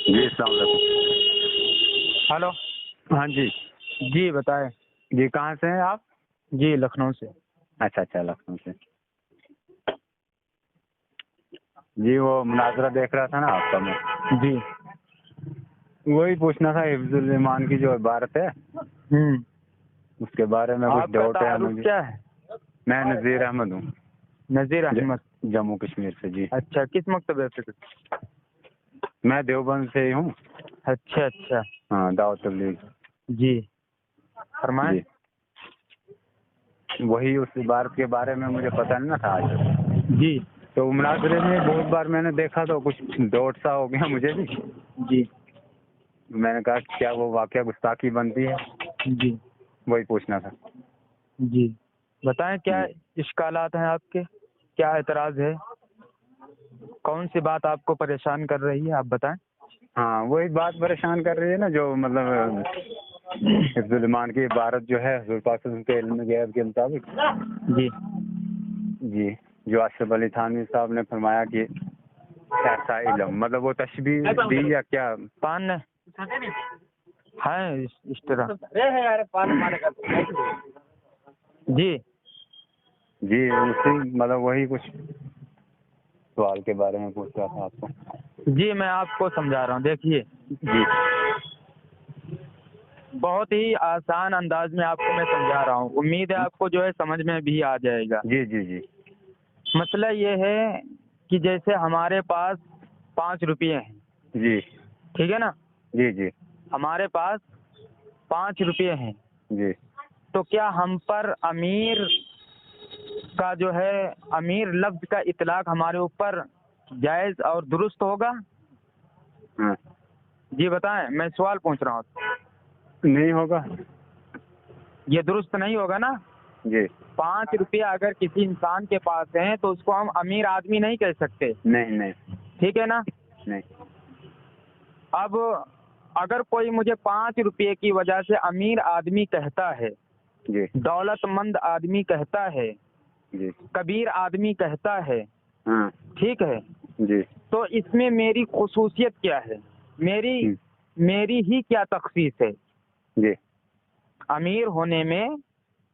جی السلام علیکم. ہلو. ہاں جی. جی بتائیں. جی کہاں سے ہیں آپ؟ جی لکھنؤ سے. اچھا لکھنؤ سے. جی وہ مناظرہ دیکھ رہا تھا نا آپ کا میں. جی. وہی پوچھنا تھا حفظ الایمان کی جو عبارت ہے اس کے بارے میں کچھ آپ کا ڈاؤٹ ہے تعارف مجھے. کیا ہے؟ میں نذیر احمد ہوں. نذیر احمد. جموں کشمیر سے. جی اچھا کس مکتبہ سے؟ میں دیوبند سے ہی ہوں. اچھا. ہاں دعوت تبلیغ. جی فرمائیں. جی وہی اس عبارت کے بارے میں مجھے پتہ نہیں تھا آج. جی. تو مناظرے میں بہت بار میں نے دیکھا تو کچھ ڈاؤٹ سا ہو گیا مجھے بھی. جی. میں نے کہا کیا وہ واقعہ گستاخی بنتی ہے؟ جی. وہی پوچھنا تھا. جی بتائیں کیا جی. اشکالات ہیں آپ کے؟ کیا اعتراض ہے؟ کون سی بات آپ کو پریشان کر رہی ہے آپ بتائیں. ہاں وہی بات پریشان کر رہی ہے نا جو مطلب حفظ الایمان کی عبارت جو ہے حضور پاک صلی اللہ علیہ وسلم کے علم غیب کے مطابق. جی. جی جو اشرف علی تھانوی صاحب نے فرمایا کہ ایسا علم مطلب وہ تشبیہ دی یا کیا؟ پان ہے اس طرح. جی. جی اسی مطلب وہی کچھ سوال کے بارے میں پوچھ رہا تھا آپ کو. جی میں آپ کو سمجھا رہا ہوں. دیکھیے جی. بہت ہی آسان انداز میں آپ کو میں سمجھا رہا ہوں. امید ہے آپ کو جو ہے سمجھ میں بھی آ جائے گا. جی. مسئلہ یہ ہے کہ جیسے ہمارے پاس 5 روپے ہیں. جی. ٹھیک ہے نا. جی. ہمارے پاس 5 روپے ہیں. جی. تو کیا ہم پر امیر کا جو ہے امیر لفظ کا اطلاق ہمارے اوپر جائز اور درست ہوگا؟ ہاں. جی بتائیں. میں سوال پوچھ رہا ہوں. نہیں ہوگا. یہ درست نہیں ہوگا نا. جی. 5 روپیہ اگر کسی انسان کے پاس ہیں تو اس کو ہم امیر آدمی نہیں کہہ سکتے. نہیں. ٹھیک ہے نا. نہیں. اب اگر کوئی مجھے 5 روپے کی وجہ سے امیر آدمی کہتا ہے، جی. دولت مند آدمی کہتا ہے، جی. کبیر آدمی کہتا ہے، ہاں. ٹھیک ہے، جی. تو اس میں میری خصوصیت کیا ہے؟ میری ہی کیا تخصیص ہے؟ جی. امیر ہونے میں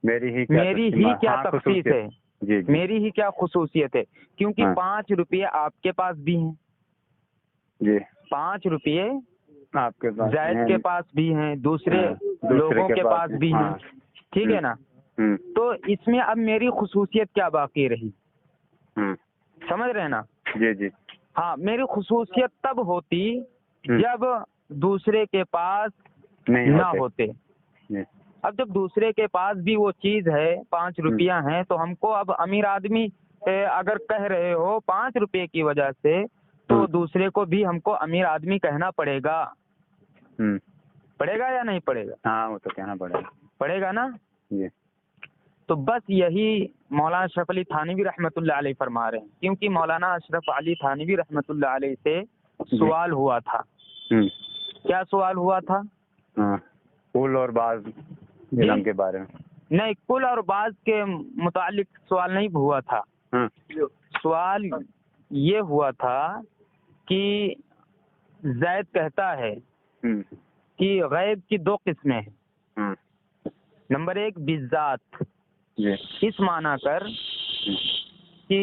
میری ہی کیا تخصیص ہے؟ جی. میری ہی کیا خصوصیت ہے؟ کیونکہ ہاں. 5 روپے آپ کے پاس بھی ہیں. جی. 5 روپے آپ کے پاس زید ہیں. کے پاس بھی ہیں، دوسرے لوگوں کے پاس بھی ہیں. ٹھیک ہے نا. تو اس میں اب میری خصوصیت کیا باقی رہی؟ سمجھ رہے ہیں نا. جی. ہاں میری خصوصیت تب ہوتی جب دوسرے کے پاس نہ ہوتے. اب جب دوسرے کے پاس بھی وہ چیز ہے، 5 روپیہ ہیں، تو ہم کو اب امیر آدمی اگر کہہ رہے ہو 5 روپے کی وجہ سے، تو دوسرے کو بھی ہم کو امیر آدمی کہنا پڑے گا. پڑے گا یا نہیں پڑے گا؟ ہاں وہ تو کہنا پڑے گا نا. جی. تو بس یہی مولانا اشرف علی تھانوی رحمۃ اللہ علیہ فرما رہے ہیں. کیونکہ مولانا اشرف علی تھانوی رحمۃ اللہ علیہ سے سوال ہوا تھا. کیا سوال ہوا تھا؟ کل اور بعض علم کے بارے میں. نہیں، کل اور بعض کے متعلق سوال نہیں ہوا تھا. سوال یہ ہوا تھا کہ زید کہتا ہے کہ غیب کی 2 قسمیں ہیں. نمبر 1 بالذات، اس معنی کر کہ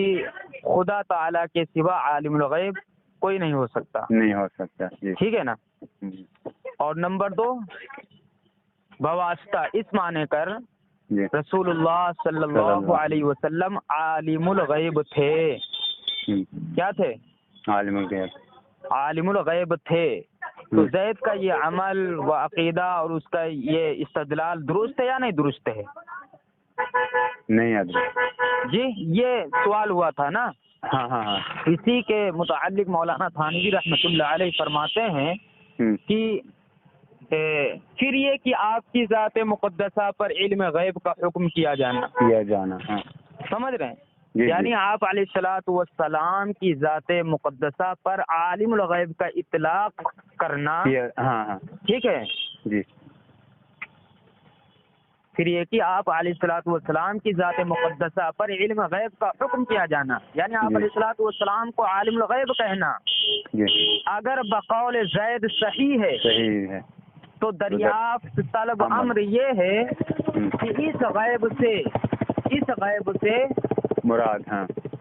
خدا تعالی کے سوا عالم الغیب کوئی نہیں ہو سکتا. ٹھیک ہے نا. اور نمبر 2 بواسطہ، اس معنی کر رسول اللہ صلی اللہ علیہ وسلم عالم الغیب تھے. کیا تھے؟ عالم الغیب تھے. تو زید کا یہ عمل و عقیدہ اور اس کا یہ استدلال درست ہے یا نہیں درست ہے؟ نہیں جی یہ سوال ہوا تھا نا. ہاں. اسی کے متعلق مولانا تھانوی رحمۃ اللہ علیہ فرماتے ہیں کہ پھر یہ کہ آپ کی ذات مقدسہ پر علم غیب کا حکم کیا جانا. سمجھ رہے ہیں؟ یعنی آپ علیہ الصلوۃ والسلام کی ذات مقدسہ پر عالم الغیب کا اطلاق کرنا. ٹھیک ہے. جی. پھر یہ کہ آپ علیہ الصلوۃ والسلام کی ذات مقدسہ پر علم غیب کا حکم کیا جانا، یعنی آپ علیہ الصلوۃ والسلام کو عالم الغیب کہنا، اگر بقول زید صحیح ہے تو دریافت طلب امر یہ ہے کہ اس غیب سے مراد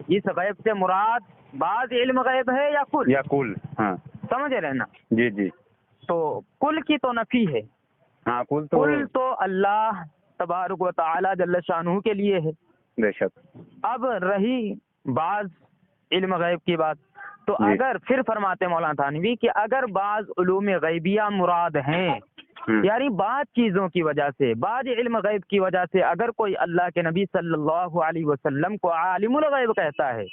اس غیب سے مراد بعض علم غیب ہے یا کل سمجھ رہے نا؟ جی جی. تو کل کی تو نفی ہے. کل تو اللہ تبارک و تعالی جل شانہ کے لیے ہے. بے شک. اب رہی بعض علم غیب کی بات، تو اگر پھر فرماتے مولانا تھانوی کہ اگر بعض علوم غیبیہ مراد ہیں، یعنی بعض چیزوں کی وجہ سے، بعض علم غیب کی وجہ سے اگر کوئی اللہ کے نبی صلی اللہ علیہ وسلم کو عالم الغیب کہتا ہے،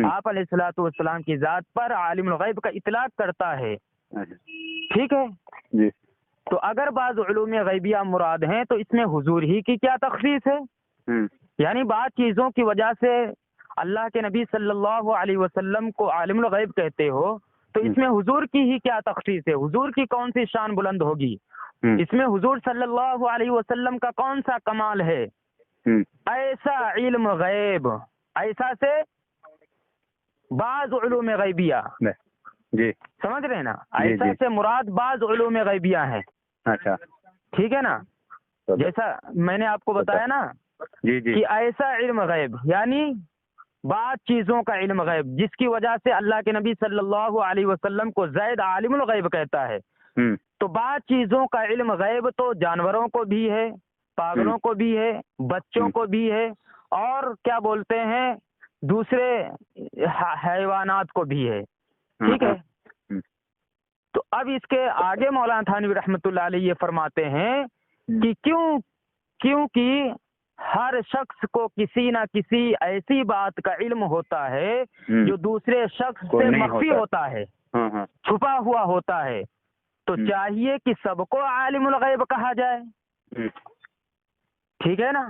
آپ علیہ الصلوۃ والسلام کی ذات پر عالم الغیب کا اطلاق کرتا ہے، ٹھیک ہے جی. تو اگر بعض علوم غیبیہ مراد ہیں تو اس میں حضور ہی کی کیا تخصیص ہے؟ یعنی بعض چیزوں کی وجہ سے اللہ کے نبی صلی اللہ علیہ وسلم کو عالم الغیب کہتے ہو تو اس میں حضور کی ہی کیا تخصیص ہے؟ حضور کی کون سی شان بلند ہوگی؟ اس میں حضور صلی اللہ علیہ وسلم کا کون سا کمال ہے؟ ایسا علم غیب، ایسا سے بعض علوم غیبیہ، جی سمجھ رہے ہیں نا؟ ایسا سے مراد بعض علوم غیبیہ ہیں. اچھا ٹھیک ہے نا؟ جیسا میں نے آپ کو بتایا نا جی جی کہ ایسا علم غیب یعنی بعض چیزوں کا علم غیب جس کی وجہ سے اللہ کے نبی صلی اللہ علیہ وسلم کو زید عالم الغیب کہتا ہے. تو بعض چیزوں کا علم غیب تو جانوروں کو بھی ہے، پاگلوں کو بھی ہے، بچوں کو بھی ہے، اور کیا بولتے ہیں دوسرے حیوانات کو بھی ہے. ٹھیک ہے. تو اب اس کے آگے مولانا تھانوی رحمۃ اللہ علیہ یہ فرماتے ہیں کہ کیونکہ ہر شخص کو کسی نہ کسی ایسی بات کا علم ہوتا ہے جو دوسرے شخص سے مخفی ہوتا ہے، چھپا ہوا ہوتا ہے، تو چاہیے کہ سب کو عالم الغیب کہا جائے. ٹھیک ہے نا؟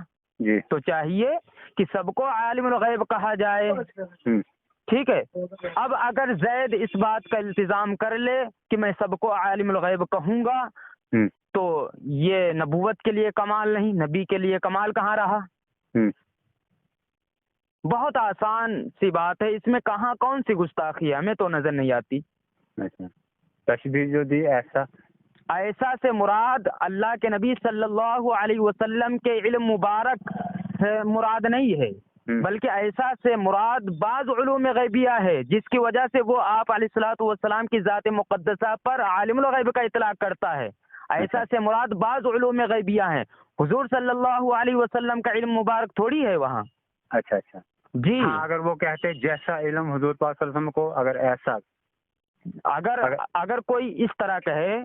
تو چاہیے کہ سب کو عالم الغیب کہا جائے. ٹھیک ہے. اب اگر زید اس بات کا التزام کر لے کہ میں سب کو عالم الغیب کہوں گا تو یہ نبوت کے لیے کمال نہیں، نبی کے لیے کمال کہاں رہا؟ بہت آسان سی بات ہے، اس میں کہاں کون سی گستاخی ہے ہمیں تو نظر نہیں آتی. تشبیہ جو دی ایسا سے مراد اللہ کے نبی صلی اللہ علیہ وسلم کے علم مبارک مراد نہیں ہے، بلکہ ایسا سے مراد بعض علوم غیبیہ ہے جس کی وجہ سے وہ آپ علیہ الصلوۃ والسلام کی ذات مقدسہ پر عالم الغیب کا اطلاق کرتا ہے. ایسا سے مراد بعض علوم غیبیہ ہیں. حضور صلی اللہ علیہ وسلم کا علم مبارک تھوڑی ہے وہاں. اچھا جی. اگر وہ کہتے جیسا علم حضور پاک صلی اللہ علیہ وسلم کو، اگر ایسا اگر کوئی اس طرح کہے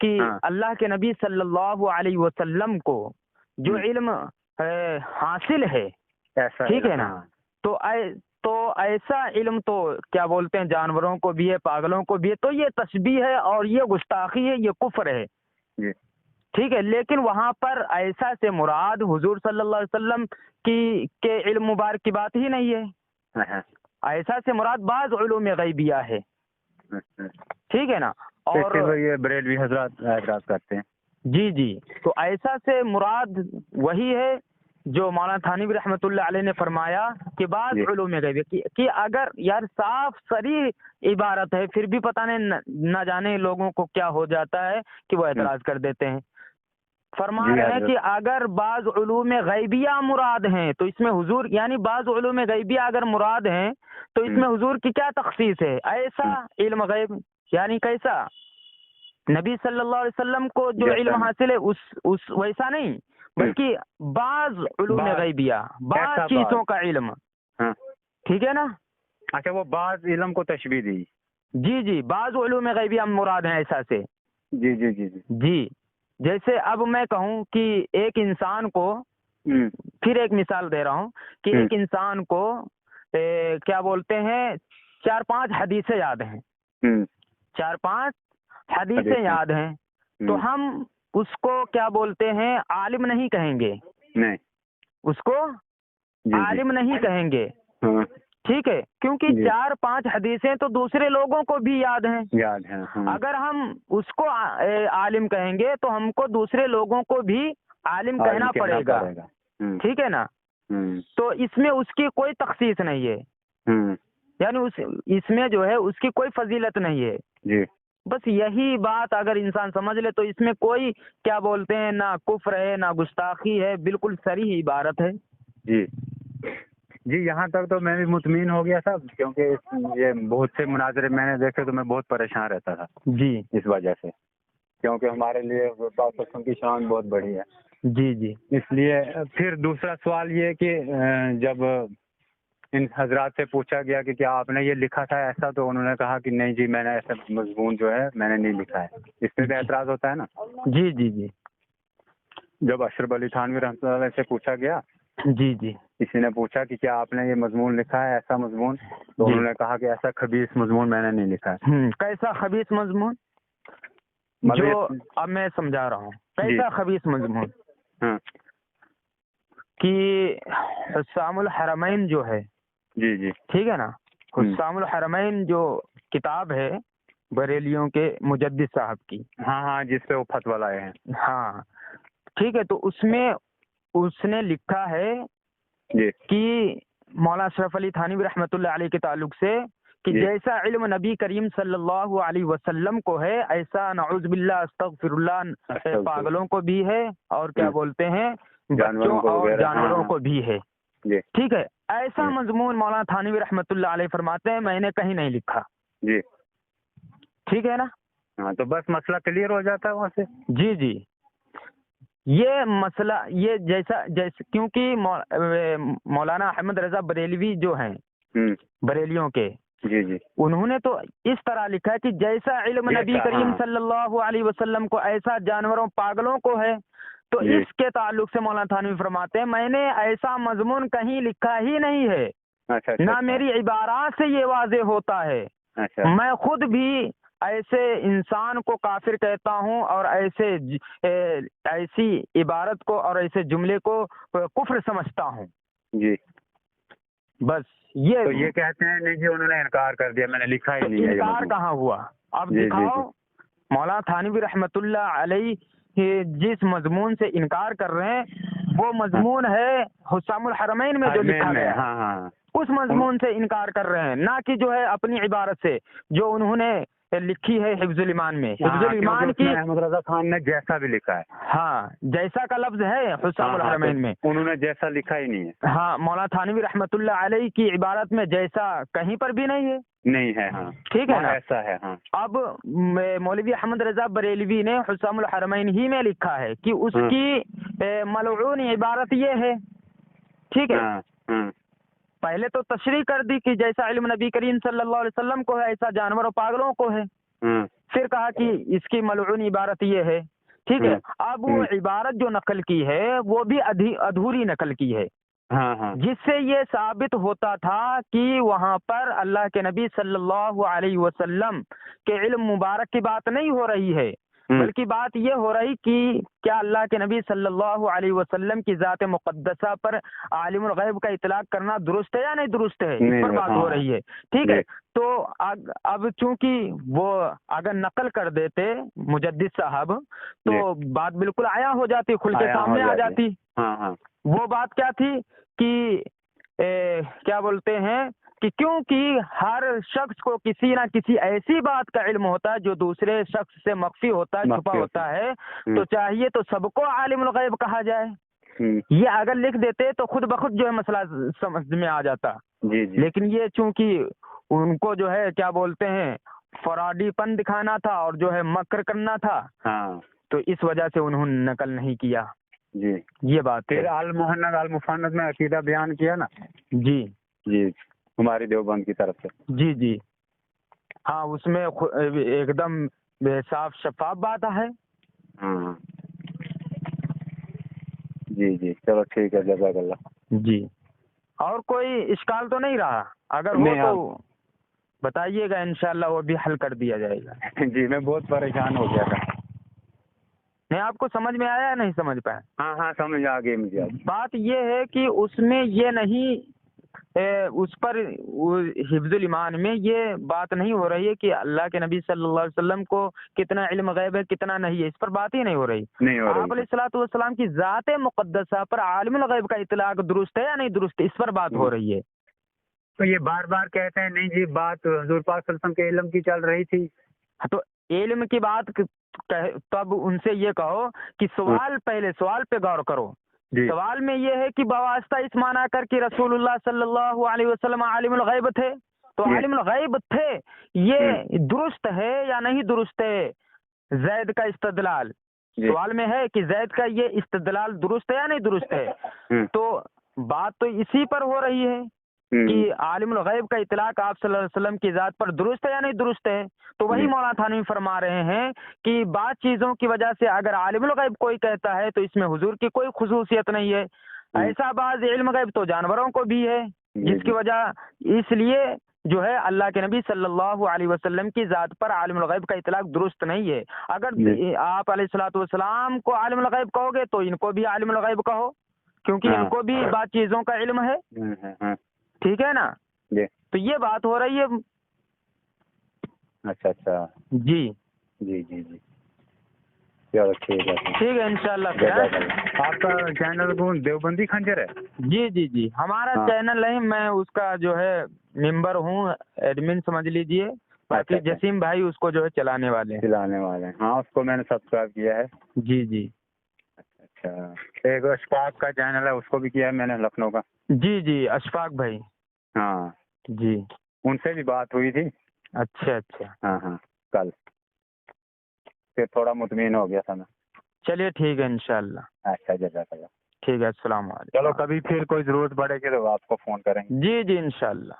کہ اللہ کے نبی صلی اللہ علیہ وسلم کو جو علم حاصل ہے، ٹھیک ہے نا، تو ایسا علم تو کیا بولتے ہیں جانوروں کو بھی ہے، پاگلوں کو بھی ہے، تو یہ تشبیہ ہے اور یہ گستاخی ہے، یہ کفر ہے. ٹھیک ہے. لیکن وہاں پر ایسا سے مراد حضور صلی اللہ علیہ وسلم کے علم مبارک کی بات ہی نہیں ہے. ایسا سے مراد بعض علوم غیبیہ ہے. ٹھیک ہے نا. اور یہ بریلوی حضرات اعتراض کرتے ہیں. جی. تو ایسا سے مراد وہی ہے جو مولانا تھانوی رحمۃ اللہ علیہ نے فرمایا کہ بعض علوم غیبیہ کہ اگر یار صاف صریح عبارت ہے پھر بھی پتہ نہیں نہ جانے لوگوں کو کیا ہو جاتا ہے کہ وہ اعتراض کر دیتے ہیں. فرما رہے ہیں کہ اگر بعض علوم غیبیہ مراد ہیں تو اس میں حضور، یعنی بعض علوم غیبیہ اگر مراد ہیں تو اس میں حضور کی کیا تخصیص ہے؟ ایسا علم غیب یعنی کیسا؟ نبی صلی اللہ علیہ وسلم کو جو علم حاصل ہے اس ویسا نہیں، بلکہ بعض علوم غیبیہ، بعض چیزوں کا علم. ٹھیک ہے نا. اچھا وہ بعض علم کو تشبیہ دی. جی. بعض علوم غیبیہ مراد ہیں ایسا سے. جی. جیسے اب میں کہوں کہ ایک انسان کو، پھر ایک مثال دے رہا ہوں کہ ایک انسان کو کیا بولتے ہیں 4-5 حدیثیں یاد ہیں، 4-5 حدیثیں یاد ہیں، تو ہم اس کو کیا بولتے ہیں عالم نہیں کہیں گے، اس کو عالم نہیں کہیں گے. ٹھیک ہے، کیونکہ 4-5 حدیثیں تو دوسرے لوگوں کو بھی یاد ہیں، اگر ہم اس کو عالم کہیں گے تو ہم کو دوسرے لوگوں کو بھی عالم کہنا پڑے گا، ٹھیک ہے نا؟ تو اس میں اس کی کوئی تخصیص نہیں ہے، یعنی اس میں جو ہے اس کی کوئی فضیلت نہیں ہے، بس یہی بات اگر انسان سمجھ لے تو اس میں کوئی کیا بولتے ہیں نہ کفر ہے نہ گستاخی ہے، بالکل صریح عبارت ہے۔ جی یہاں تک تو میں بھی مطمئن ہو گیا تھا، کیونکہ یہ بہت سے مناظرے میں نے دیکھے تو میں بہت پریشان رہتا تھا جی اس وجہ سے، کیونکہ ہمارے لیے پاکستان کی شان بہت بڑی ہے۔ جی اس لیے پھر دوسرا سوال یہ کہ جب ان حضرات سے پوچھا گیا کہ کیا آپ نے یہ لکھا تھا ایسا، تو انہوں نے کہا کہ نہیں جی میں نے ایسا مضمون جو ہے میں نے نہیں لکھا ہے، اس پہ بھی اعتراض ہوتا ہے نا؟ جی جب اشرف علی تھانوی رحمۃ اللہ علیہ سے پوچھا گیا، جی کسی نے پوچھا کہ کیا آپ نے یہ مضمون لکھا ہے ایسا مضمون، تو انہوں نے کہا کہ ایسا خبیث مضمون میں نے نہیں لکھا ہے۔ کیسا خبیث مضمون؟ جو اب میں سمجھا رہا ہوں کیسا خبیث مضمون، کہ حسام الحرمین جو ہے، جی ٹھیک ہے نا، حسام الحرمین جو کتاب ہے بریلیوں کے مجدد صاحب کی، ہاں جس پہ وہ فتویٰ لائے ہیں، ہاں ٹھیک ہے، تو اس میں اس نے لکھا ہے کہ مولانا اشرف علی تھانوی رحمۃ اللہ علیہ کے تعلق سے کہ جیسا علم نبی کریم صلی اللہ علیہ وسلم کو ہے ایسا نعوذ باللہ استغفر اللہ پاگلوں کو بھی ہے، اور کیا بولتے ہیں بچوں اور جانوروں کو بھی ہے، ٹھیک ہے، ایسا مضمون مولانا تھانوی رحمۃ اللہ علیہ فرماتے ہیں میں نے کہیں نہیں لکھا، ٹھیک ہے نا؟ ہاں تو بس مسئلہ کلیئر ہو جاتا ہے وہاں سے۔ جی یہ مسئلہ یہ جیسے کیونکہ مولانا احمد رضا بریلوی جو ہیں بریلیوں کے، انہوں نے تو اس طرح لکھا ہے کہ جیسا علم نبی کریم صلی اللہ علیہ وسلم کو ایسا جانوروں پاگلوں کو ہے، تو اس کے تعلق سے مولانا تھانوی فرماتے ہیں میں نے ایسا مضمون کہیں لکھا ہی نہیں ہے، نہ میری عبارات سے یہ واضح ہوتا ہے، میں خود بھی ایسے انسان کو کافر کہتا ہوں اور ایسی عبارت کو اور ایسے جملے کو کفر سمجھتا ہوں۔ بس یہ کہتے ہیں نہیں جی انہوں نے انکار کر دیا، میں نے لکھا ہی نہیں ہے۔ انکار کہاں ہوا؟ اب دکھاؤ مولانا تھانوی رحمۃ اللہ علیہ جس مضمون سے انکار کر رہے ہیں وہ مضمون ہے حسام الحرمین میں جو لکھا گیا ہے، اس مضمون سے انکار کر رہے ہیں، نہ کہ جو ہے اپنی عبارت سے جو انہوں نے لکھی ہے حفظ الایمان میں۔ حفظ الایمان کی احمد رضا خان نے جیسا بھی لکھا ہے، ہاں جیسا کا لفظ ہے حسام الحرمین میں، انہوں نے جیسا لکھا ہی نہیں ہے۔ ہاں مولانا تھانوی رحمۃ اللہ علیہ کی عبارت میں جیسا کہیں پر بھی نہیں ہے، ہاں ٹھیک ہے نا؟ ایسا ہے، ہاں۔ اب مولوی احمد رضا بریلوی نے حسام الحرمین ہی میں لکھا ہے کہ اس کی ملعون عبارت یہ ہے، ٹھیک ہے، پہلے تو تشریح کر دی کہ جیسا علم نبی کریم صلی اللہ علیہ وسلم کو ہے ایسا جانور و پاگلوں کو ہے، پھر کہا کہ اس کی ملعون عبارت یہ ہے، ٹھیک ہے۔ اب وہ عبارت جو نقل کی ہے وہ بھی ادھوری نقل کی ہے، جس سے یہ ثابت ہوتا تھا کہ وہاں پر اللہ کے نبی صلی اللہ علیہ وسلم کے علم مبارک کی بات نہیں ہو رہی ہے، بلکہ بات یہ ہو رہی کہ کیا اللہ کے نبی صلی اللہ علیہ وسلم کی ذات مقدسہ پر عالم الغیب کا اطلاق کرنا درست ہے یا نہیں درست ہے، اس پر بات ہو رہی ہے، ٹھیک ہے۔ تو اب چونکہ وہ اگر نقل کر دیتے مجدد صاحب تو بات بالکل عیاں ہو جاتی، کھل کے سامنے آ جاتی۔ وہ بات کیا تھی کہ کیا بولتے ہیں کہ کیونکہ ہر شخص کو کسی نہ کسی ایسی بات کا علم ہوتا ہے جو دوسرے شخص سے مخفی ہوتا ہے، چھپا ہوتا ہے، تو چاہیے تو سب کو عالم الغیب کہا جائے۔ یہ اگر لکھ دیتے تو خود بخود جو ہے مسئلہ سمجھ میں آ جاتا، لیکن یہ چونکہ ان کو جو ہے کیا بولتے ہیں فراڈی پن دکھانا تھا اور جو ہے مکر کرنا تھا، تو اس وجہ سے انہوں نے نقل نہیں کیا۔ یہ بات پھر المحنت المفند میں عقیدہ بیان کیا نا، جی ہماری دیوبند کی طرف سے، جی ہاں اس میں ایک دم صاف شفاف بات ہے۔ جی چلو ٹھیک ہے، جزاک اللہ۔ جی اور کوئی اشکال تو نہیں رہا؟ اگر ہو تو بتائیے گا، انشاءاللہ وہ بھی حل کر دیا جائے گا۔ جی میں بہت پریشان ہو گیا تھا۔ نہیں آپ کو سمجھ میں آیا یا نہیں سمجھ پایا؟ ہاں سمجھ آ گئی مجھے۔ بات یہ ہے کہ اس میں یہ نہیں اس پر حفظ الایمان میں یہ بات نہیں ہو رہی ہے کہ اللہ کے نبی صلی اللہ علیہ وسلم کو کتنا علم غیب ہے کتنا نہیں ہے، اس پر بات ہی نہیں ہو رہی۔ آپ علیہ الصلوۃ والسلام کی ذات مقدسہ پر عالم الغیب کا اطلاق درست ہے یا نہیں درست ہے، اس پر بات ہو رہی ہے۔ تو یہ بار بار کہتے ہیں نہیں جی بات حضور پاک صلی اللہ علیہ وسلم کے علم کی چل رہی تھی۔ تو علم کی بات تب ان سے یہ کہو کہ پہلے سوال پہ غور کرو۔ سوال میں یہ ہے کہ بواسطہ اس معنی کر کہ رسول اللہ صلی اللہ علیہ وسلم عالم الغیب تھے، تو عالم الغیب تھے یہ درست ہے یا نہیں درست ہے؟ زید کا استدلال سوال میں ہے کہ زید کا یہ استدلال درست ہے یا نہیں درست ہے، تو بات تو اسی پر ہو رہی ہے کہ عالم الغیب کا اطلاق آپ صلی اللہ علیہ وسلم کی ذات پر درست ہے یا نہیں درست ہے۔ تو وہی مولانا تھانوی فرما رہے ہیں کہ بعض چیزوں کی وجہ سے اگر عالم الغیب کوئی کہتا ہے تو اس میں حضور کی کوئی خصوصیت نہیں ہے، ایسا بعض علم غیب تو جانوروں کو بھی ہے، جس کی وجہ اس لیے جو ہے اللہ کے نبی صلی اللہ علیہ وسلم کی ذات پر عالم الغیب کا اطلاق درست نہیں ہے۔ اگر آپ علیہ الصلوۃ والسلام کو عالم الغیب کہو گے تو ان کو بھی عالم الغیب کہو، کیونکہ ان کو بھی بعض چیزوں کا علم ہے، ٹھیک ہے نا؟ تو یہ بات ہو رہی ہے۔ اچھا اچھا جی جی جی جی چلو ٹھیک ہے انشاءاللہ۔ آپ کا چینل کون دیوبندی خنجر ہے؟ جی جی جی ہمارا چینل نہیں، میں اس کا جو ہے ممبر ہوں، ایڈمن سمجھ لیجئے، باقی جسیم بھائی اس کو جو ہے چلانے والے ہیں۔ ہاں اس کو میں نے سبسکرائب کیا ہے۔ جی جی اچھا ایک اشفاق کا چینل ہے اس کو بھی کیا ہے میں نے، لکھنؤ کا۔ جی جی اشفاق بھائی، ہاں جی ان سے بھی بات ہوئی تھی۔ اچھا اچھا ہاں کل پھر تھوڑا مطمئن ہو گیا تھا میں۔ چلیے ٹھیک ہے انشاءاللہ۔ اچھا جزاک اللہ۔ ٹھیک ہے، السلام علیکم۔ چلو کبھی پھر کوئی ضرورت پڑے گی تو آپ کو فون کریں گے۔ جی جی انشاءاللہ۔